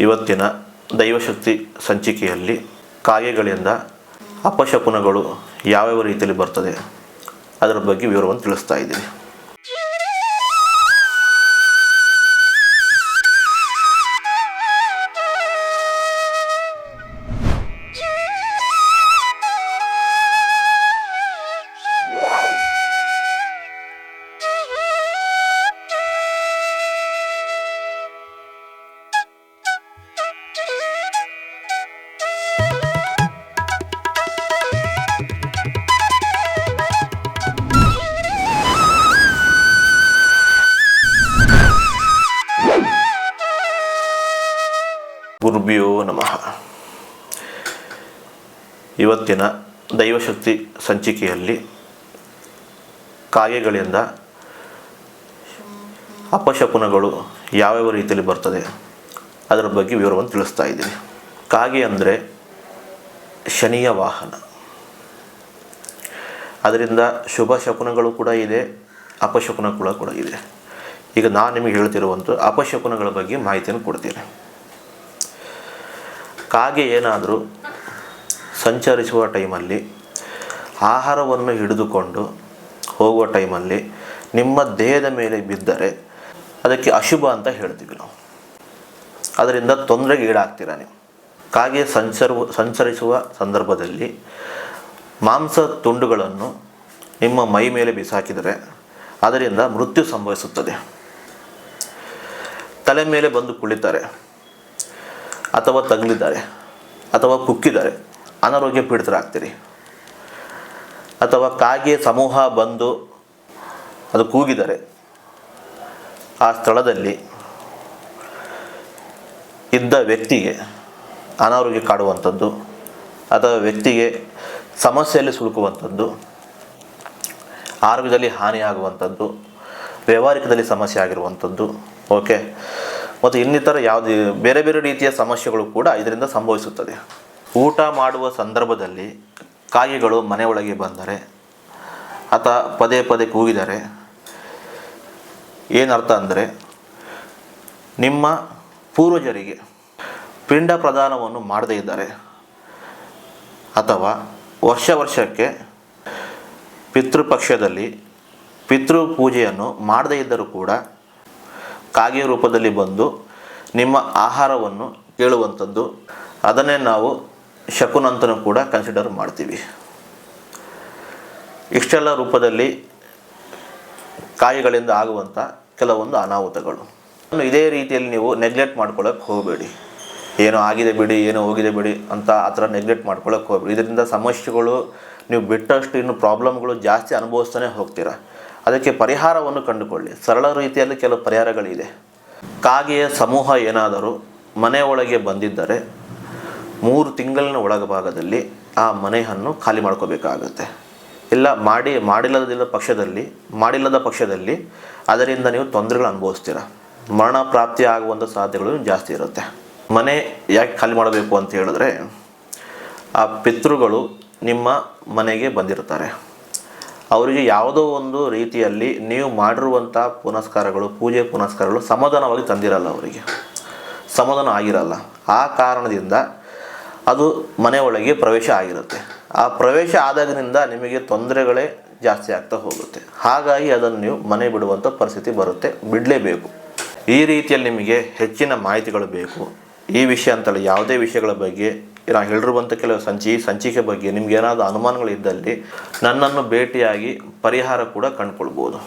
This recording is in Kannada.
ಇವತ್ತಿನ ದೈವಶಕ್ತಿ ಸಂಚಿಕೆಯಲ್ಲಿ ಕಾಗೆಗಳಿಂದ ಅಪಶಕುನಗಳು ಯಾವ್ಯಾವ ರೀತಿಯಲ್ಲಿ ಬರ್ತದೆ ಅದರ ಬಗ್ಗೆ ವಿವರವನ್ನು ತಿಳಿಸ್ತಾ ಇದ್ದೀನಿ. ಗುರುಭ್ಯೋ ನಮಃ. ಇವತ್ತಿನ ದೈವಶಕ್ತಿ ಸಂಚಿಕೆಯಲ್ಲಿ ಕಾಗೆಗಳಿಂದ ಅಪಶಕುನಗಳು ಯಾವ್ಯಾವ ರೀತಿಯಲ್ಲಿ ಬರ್ತದೆ ಅದರ ಬಗ್ಗೆ ವಿವರವನ್ನು ತಿಳಿಸ್ತಾ ಇದ್ದೀನಿ. ಕಾಗೆ ಅಂದರೆ ಶನಿಯ ವಾಹನ. ಅದರಿಂದ ಶುಭ ಶಕುನಗಳು ಕೂಡ ಇದೆ, ಅಪಶಕುನಗಳು ಕೂಡ ಇದೆ. ಈಗ ನಾನು ನಿಮಗೆ ಹೇಳ್ತಿರುವಂಥ ಅಪಶಕುನಗಳ ಬಗ್ಗೆ ಮಾಹಿತಿಯನ್ನು ಕೊಡ್ತೀನಿ. ಕಾಗೆ ಏನಾದರೂ ಸಂಚರಿಸುವ ಟೈಮಲ್ಲಿ ಆಹಾರವನ್ನು ಹಿಡಿದುಕೊಂಡು ಹೋಗುವ ಟೈಮಲ್ಲಿ ನಿಮ್ಮ ದೇಹದ ಮೇಲೆ ಬಿದ್ದರೆ ಅದಕ್ಕೆ ಅಶುಭ ಅಂತ ಹೇಳ್ತೀವಿ ನಾವು. ಅದರಿಂದ ತೊಂದರೆಗೆ ಈಡಾಗ್ತೀರ ನೀವು. ಕಾಗೆ ಸಂಚರಿಸುವ ಸಂದರ್ಭದಲ್ಲಿ ಮಾಂಸ ತುಂಡುಗಳನ್ನು ನಿಮ್ಮ ಮೈ ಮೇಲೆ ಬಿಸಾಕಿದರೆ ಅದರಿಂದ ಮೃತ್ಯು ಸಂಭವಿಸುತ್ತದೆ. ತಲೆ ಮೇಲೆ ಬಂದು ಕುಳಿತಾರೆ ಅಥವಾ ತಗಲಿದ್ದಾರೆ ಅಥವಾ ಕುಕ್ಕಿದ್ದಾರೆ, ಅನಾರೋಗ್ಯ ಪೀಡಿತರಾಗ್ತೀರಿ. ಅಥವಾ ಕಾಗೆ ಸಮೂಹ ಬಂದು ಅದು ಕೂಗಿದರೆ ಆ ಸ್ಥಳದಲ್ಲಿ ಇದ್ದ ವ್ಯಕ್ತಿಗೆ ಅನಾರೋಗ್ಯ ಕಾಡುವಂಥದ್ದು ಅಥವಾ ವ್ಯಕ್ತಿಗೆ ಸಮಸ್ಯೆಯಲ್ಲಿ ಸಿಲುಕುವಂಥದ್ದು, ಆರೋಗ್ಯದಲ್ಲಿ ಹಾನಿಯಾಗುವಂಥದ್ದು, ವ್ಯವಹಾರಿಕದಲ್ಲಿ ಸಮಸ್ಯೆ ಆಗಿರುವಂಥದ್ದು, ಓಕೆ, ಮತ್ತು ಇನ್ನಿತರ ಯಾವುದೇ ಬೇರೆ ಬೇರೆ ರೀತಿಯ ಸಮಸ್ಯೆಗಳು ಕೂಡ ಇದರಿಂದ ಸಂಭವಿಸುತ್ತದೆ. ಊಟ ಮಾಡುವ ಸಂದರ್ಭದಲ್ಲಿ ಕಾಗೆಗಳು ಮನೆಯೊಳಗೆ ಬಂದರೆ ಅಥವಾ ಪದೇ ಪದೇ ಕೂಗಿದರೆ ಏನರ್ಥ ಅಂದರೆ ನಿಮ್ಮ ಪೂರ್ವಜರಿಗೆ ಪಿಂಡ ಪ್ರದಾನವನ್ನು ಮಾಡದೇ ಇದ್ದಾರೆ ಅಥವಾ ವರ್ಷಕ್ಕೆ ಪಿತೃಪಕ್ಷದಲ್ಲಿ ಪಿತೃ ಪೂಜೆಯನ್ನು ಮಾಡದೇ ಇದ್ದರೂ ಕೂಡ ಕಾಗೆ ರೂಪದಲ್ಲಿ ಬಂದು ನಿಮ್ಮ ಆಹಾರವನ್ನು ಕೇಳುವಂಥದ್ದು, ಅದನ್ನೇ ನಾವು ಶಕುನ ಅಂತಲೂ ಕೂಡ ಕನ್ಸಿಡರ್ ಮಾಡ್ತೀವಿ. ಇಷ್ಟೆಲ್ಲ ರೂಪದಲ್ಲಿ ಕಾಗೆಗಳಿಂದ ಆಗುವಂಥ ಕೆಲವೊಂದು ಅನಾಹುತಗಳು. ಇದೇ ರೀತಿಯಲ್ಲಿ ನೀವು ನೆಗ್ಲೆಕ್ಟ್ ಮಾಡ್ಕೊಳ್ಳೋಕೆ ಹೋಗಬೇಡಿ. ಏನೋ ಆಗಿದೆ ಬಿಡಿ, ಏನೋ ಹೋಗಿದೆ ಬಿಡಿ ಅಂತ ಆ ಥರ ನೆಗ್ಲೆಕ್ಟ್ ಮಾಡ್ಕೊಳ್ಳೋಕೆ ಹೋಗಬೇಡಿ. ಇದರಿಂದ ಸಮಸ್ಯೆಗಳು ನೀವು ಬಿಟ್ಟಷ್ಟು ಇನ್ನು ಪ್ರಾಬ್ಲಮ್ಗಳು ಜಾಸ್ತಿ ಅನುಭವಿಸ್ತಾನೆ ಹೋಗ್ತೀರ. ಅದಕ್ಕೆ ಪರಿಹಾರವನ್ನು ಕಂಡುಕೊಳ್ಳಿ. ಸರಳ ರೀತಿಯಲ್ಲಿ ಕೆಲವು ಪರಿಹಾರಗಳಿದೆ. ಕಾಗೆಯ ಸಮೂಹ ಏನಾದರೂ ಮನೆಯ ಒಳಗೆ ಬಂದಿದ್ದರೆ 3 ತಿಂಗಳಿನ ಒಳಭಾಗದಲ್ಲಿ ಆ ಮನೆಯನ್ನು ಖಾಲಿ ಮಾಡ್ಕೋಬೇಕಾಗುತ್ತೆ. ಇಲ್ಲ ಮಾಡಿಲ್ಲದ ಪಕ್ಷದಲ್ಲಿ ಅದರಿಂದ ನೀವು ತೊಂದರೆಗಳು ಅನುಭವಿಸ್ತೀರ. ಮರಣ ಪ್ರಾಪ್ತಿ ಆಗುವಂಥ ಸಾಧ್ಯತೆಗಳು ಜಾಸ್ತಿ ಇರುತ್ತೆ. ಮನೆ ಯಾಕೆ ಖಾಲಿ ಮಾಡಬೇಕು ಅಂತ ಹೇಳಿದ್ರೆ, ಆ ಪಿತೃಗಳು ನಿಮ್ಮ ಮನೆಗೆ ಬಂದಿರ್ತಾರೆ. ಅವರಿಗೆ ಯಾವುದೋ ಒಂದು ರೀತಿಯಲ್ಲಿ ನೀವು ಮಾಡಿರುವಂಥ ಪೂಜೆ ಪುನಸ್ಕಾರಗಳು ಸಮಾಧಾನವಾಗಿ ತಂದಿರಲ್ಲ, ಅವರಿಗೆ ಸಮಾಧಾನ ಆಗಿರಲ್ಲ. ಆ ಕಾರಣದಿಂದ ಅದು ಮನೆಯೊಳಗೆ ಪ್ರವೇಶ ಆಗಿರುತ್ತೆ. ಆ ಪ್ರವೇಶ ಆದಾಗಿನಿಂದ ನಿಮಗೆ ತೊಂದರೆಗಳೇ ಜಾಸ್ತಿ ಆಗ್ತಾ ಹೋಗುತ್ತೆ. ಹಾಗಾಗಿ ಅದನ್ನು ನೀವು ಮನೆ ಬಿಡುವಂಥ ಪರಿಸ್ಥಿತಿ ಬರುತ್ತೆ, ಬಿಡಲೇಬೇಕು. ಈ ರೀತಿಯಲ್ಲಿ ನಿಮಗೆ ಹೆಚ್ಚಿನ ಮಾಹಿತಿಗಳು ಬೇಕು, ಈ ವಿಷಯ ಅಂತಲ್ಲ ಯಾವುದೇ ವಿಷಯಗಳ ಬಗ್ಗೆ ನಾನು ಹೇಳಿರುವಂಥ ಕೆಲವು ಸಂಚಿಕೆ ಬಗ್ಗೆ ನಿಮ್ಗೆ ಏನಾದರೂ ಅನುಮಾನಗಳಿದ್ದಲ್ಲಿ ನನ್ನನ್ನು ಭೇಟಿಯಾಗಿ ಪರಿಹಾರ ಕೂಡ ಕಂಡುಕೊಳ್ಬೋದು.